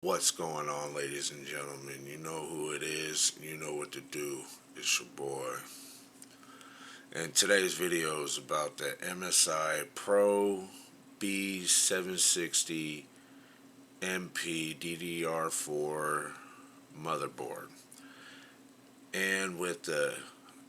What's going on, ladies and gentlemen? You know who it is, you know what to do. It's your boy. And today's video is about the MSI PRO B760 MP DDR4 motherboard. And with the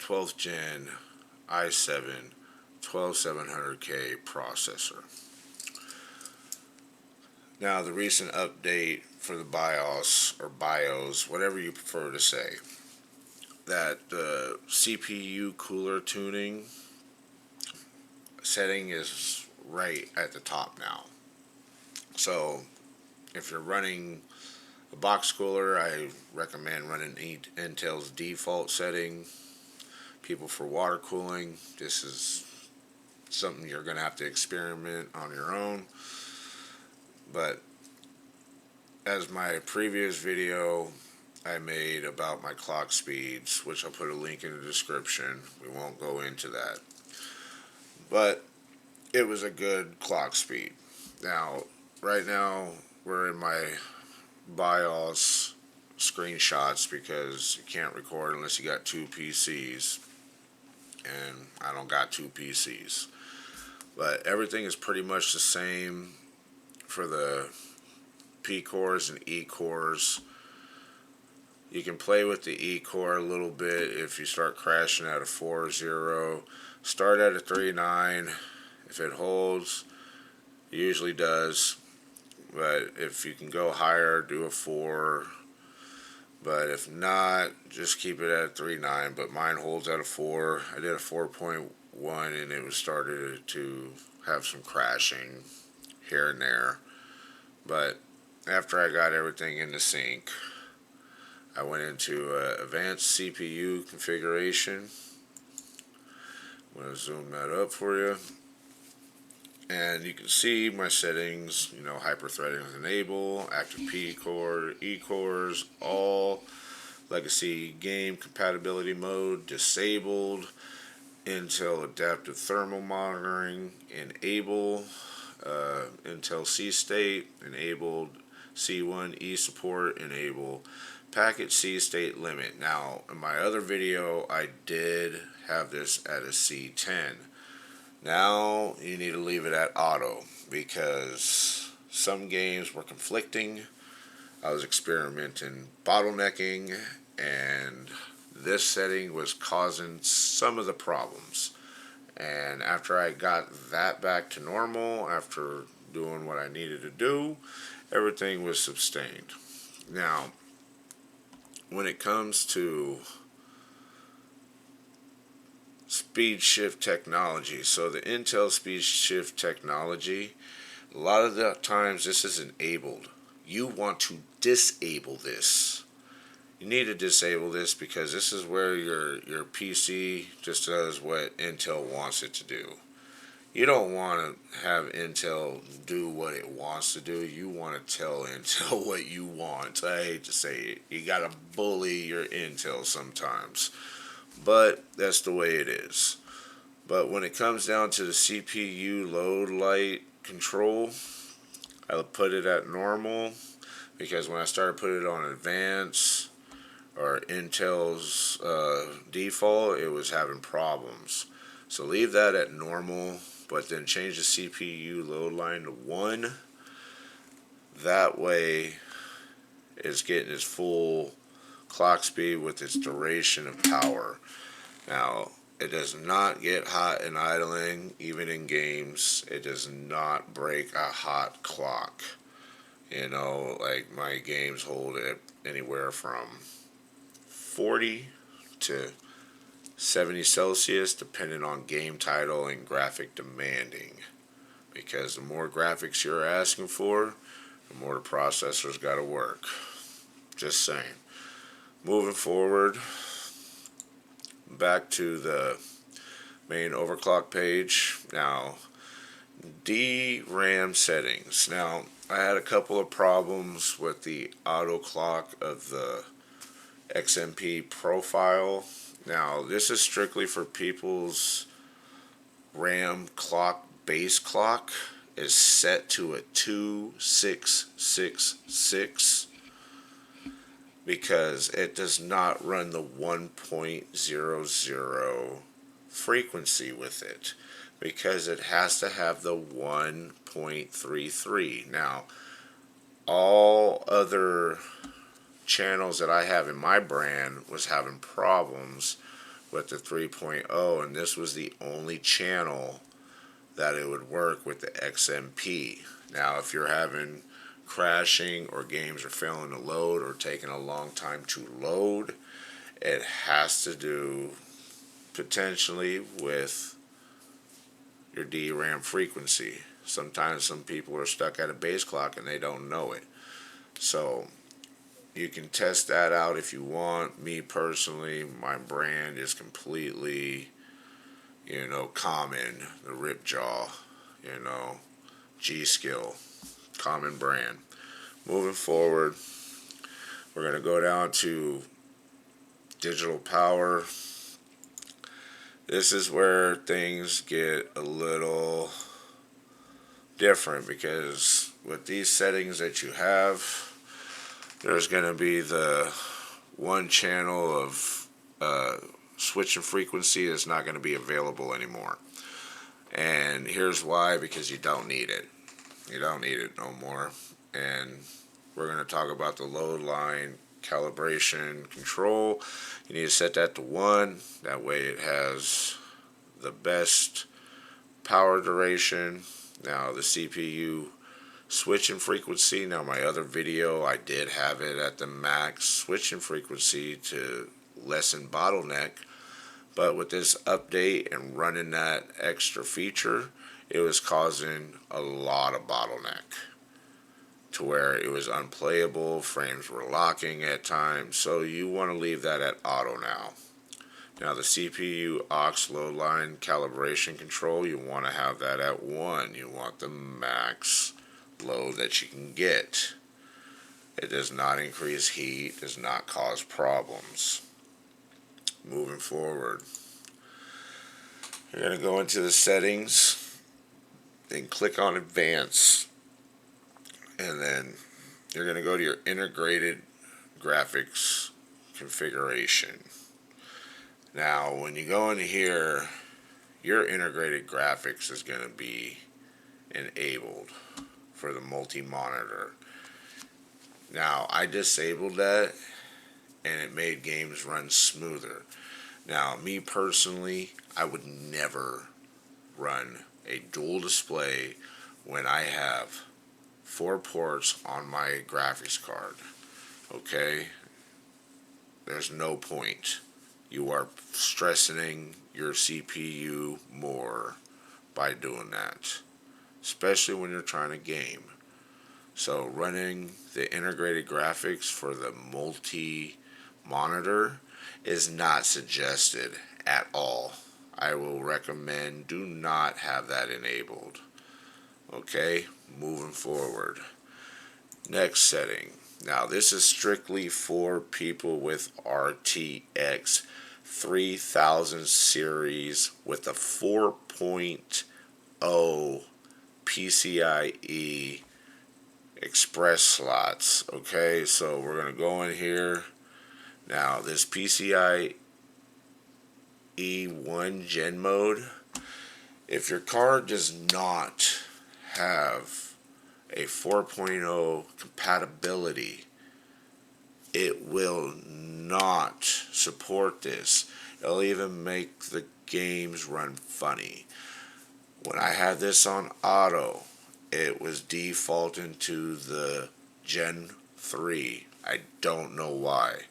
12th gen i7 12700K processor. Now, the recent update for the BIOS or BIOS, whatever you prefer to say, that the CPU cooler tuning setting is right at the top now. So, if you're running a box cooler, I recommend running Intel's default setting. People for water cooling, this is something you're going to have to experiment on your own. But as my previous video I made about my clock speeds, which I'll put a link in the description, we won't go into that. But it was a good clock speed. Now, right now, we're in my BIOS screenshots because you can't record unless you got two PCs. And I don't got two PCs. But everything is pretty much the same for the P cores and E cores. You can play with the E core a little bit if you start crashing at a 4.0. Start at a 3.9. If it holds, it usually does. But if you can go higher, do a 4. But if not, just keep it at a 3.9. But mine holds at a 4. I did a 4.1 and it was started to have some crashing here and there. But after I got everything in the sync, I went into advanced CPU configuration. I'm going to zoom that up for you. And you can see my settings, hyper-threading is enable, active P core, E cores, all legacy game compatibility mode disabled, Intel adaptive thermal monitoring enable, Intel C state enabled, C1 E support enable, packet C state limit. Now, in my other video, I did have this at a C10. Now, you need to leave it at auto because some games were conflicting. I was experimenting bottlenecking, and this setting was causing some of the problems. And after I got that back to normal, after doing what I needed to do, everything was sustained. Now, when it comes to speed shift technology, so the Intel speed shift technology, a lot of the times this is enabled. You want to disable this. You need to disable this because this is where your PC just does what Intel wants it to do. You don't want to have Intel do what it wants to do. You want to tell Intel what you want. I hate to say it. You got to bully your Intel sometimes. But that's the way it is. But when it comes down to the CPU load light control, I put it at normal because when I started putting it on advanced or Intel's default, it was having problems. So leave that at normal, but then change the CPU load line to 1. That way it's getting its full clock speed with its duration of power. Now, it does not get hot in idling, even in games. It does not break a hot clock. Like my games hold it anywhere from 40 to 70 Celsius, depending on game title and graphic demanding. Because the more graphics you're asking for, the more the processor's got to work. Just saying. Moving forward, back to the main overclock page. Now, DRAM settings. Now, I had a couple of problems with the auto clock of the XMP profile. Now, this is strictly for people's RAM clock base clock. is set to a 2666 because it does not run the 1.00 frequency with it, because it has to have the 1.33. Now, all other channels that I have in my brand was having problems with the 3.0, and this was the only channel that it would work with the XMP. Now, if you're having crashing or games are failing to load or taking a long time to load, it has to do potentially with your DRAM frequency. Sometimes some people are stuck at a base clock and they don't know it. So you can test that out if you want. Me personally, my brand is completely, common. The Ripjaw, G-Skill, common brand. Moving forward, we're going to go down to digital power. This is where things get a little different, because with these settings that you have, there's going to be the one channel of switching frequency that's not going to be available anymore. And here's why: because you don't need it. You don't need it no more. And we're going to talk about the load line calibration control. You need to set that to 1. That way it has the best power duration. Now the CPU switching frequency. Now my other video, I did have it at the max switching frequency to lessen bottleneck. But with this update and running that extra feature, it was causing a lot of bottleneck, to where it was unplayable, frames were locking at times. So you want to leave that at auto now. Now the CPU aux load line calibration control, you want to have that at 1. You want the max load that you can get. It does not increase heat, does not cause problems. Moving forward, you're going to go into the settings, then click on advanced, and then you're going to go to your integrated graphics configuration. Now when you go in here, your integrated graphics is going to be enabled for the multi-monitor. Now I disabled that and it made games run smoother. Now me personally, I would never run a dual display when I have 4 ports on my graphics card. Okay? There's no point. You are stressing your CPU more by doing that, especially when you're trying to game. So running the integrated graphics for the multi-monitor is not suggested at all. I will recommend do not have that enabled. Okay, moving forward. Next setting. Now this is strictly for people with RTX 3000 series with a 4.0 PCIe express slots. Okay, so we're going to go in here. Now this PCIe 1 gen mode, if your card does not have a 4.0 compatibility, it will not support this. It'll even make the games run funny. When I had this on auto, it was defaulting to the Gen 3. I don't know why.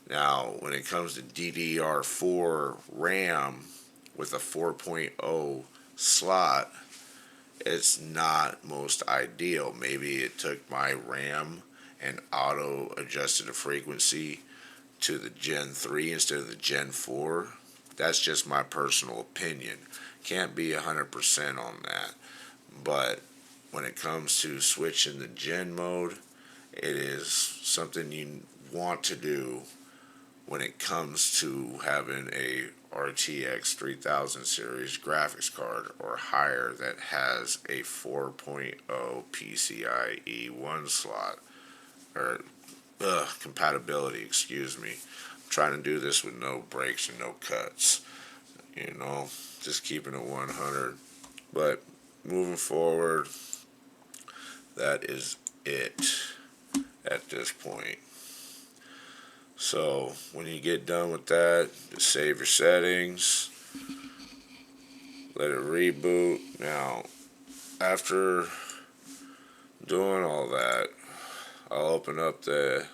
Now, when it comes to DDR4 RAM with a 4.0 slot, it's not most ideal. Maybe it took my RAM and auto adjusted the frequency to the Gen 3 instead of the Gen 4. That's just my personal opinion. Can't be 100% on that. But when it comes to switching the Gen mode, it is something you want to do when it comes to having a RTX 3000 series graphics card or higher that has a 4.0 PCIe 1 slot or compatibility, excuse me. I'm trying to do this with no breaks and no cuts, you know, just keeping it 100. But moving forward, that is it at this point. So when you get done with that, just save your settings, let it reboot. Now, after doing all that, I'll open up the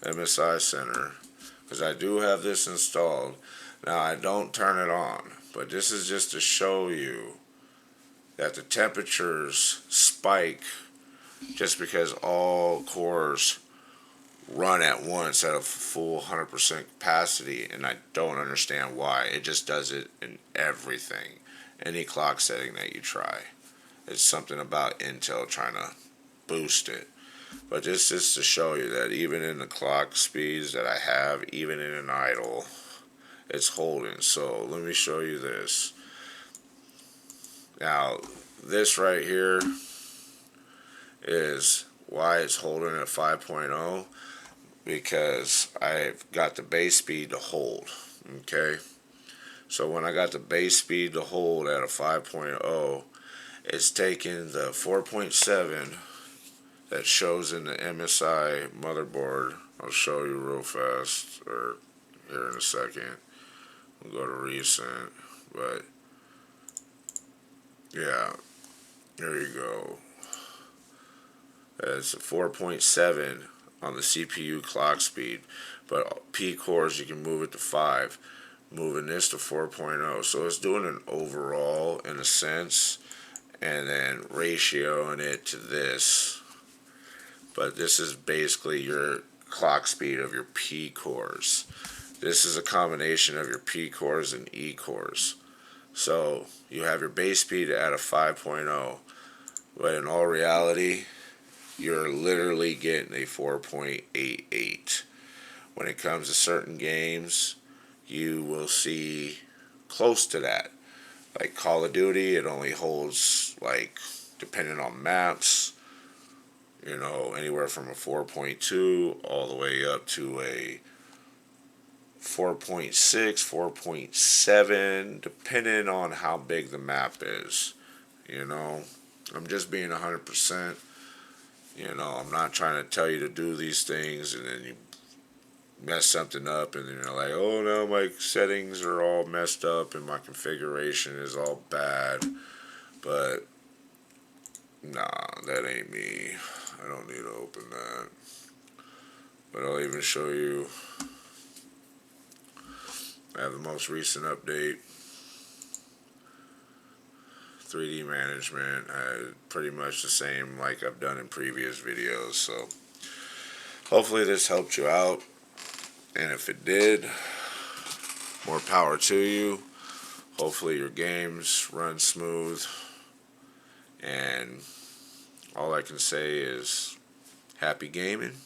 MSI Center because I do have this installed. Now, I don't turn it on, but this is just to show you that the temperatures spike just because all cores run at once at a full 100% capacity, and I don't understand why. It just does it in everything, any clock setting that you try. It's something about Intel trying to boost it. But this is to show you that even in the clock speeds that I have, even in an idle, it's holding. So let me show you this. Now, this right here is why it's holding at 5.0, because I've got the base speed to hold. Okay, so when I got the base speed to hold at a 5.0, it's taking the 4.7 that shows in the MSI motherboard. I'll show you real fast, or here in a second. We'll go to recent, but yeah, there you go. It's a 4.7 on the CPU clock speed, but P cores you can move it to 5, moving this to 4.0. So it's doing an overall in a sense, and then ratioing it to this. But this is basically your clock speed of your P cores. This is a combination of your P cores and E cores. So you have your base speed at a 5.0, but in all reality, you're literally getting a 4.88. When it comes to certain games, you will see close to that. Like Call of Duty, it only holds, like, depending on maps, you know, anywhere from a 4.2 all the way up to a 4.6, 4.7, depending on how big the map is. You know, I'm just being 100%. You know, I'm not trying to tell you to do these things and then you mess something up and then you're like, oh no, my settings are all messed up and my configuration is all bad. But nah, that ain't me. I don't need to open that. But I'll even show you. I have the most recent update. 3D management, pretty much the same like I've done in previous videos. So hopefully this helped you out, and if it did, more power to you. Hopefully your games run smooth, and all I can say is happy gaming.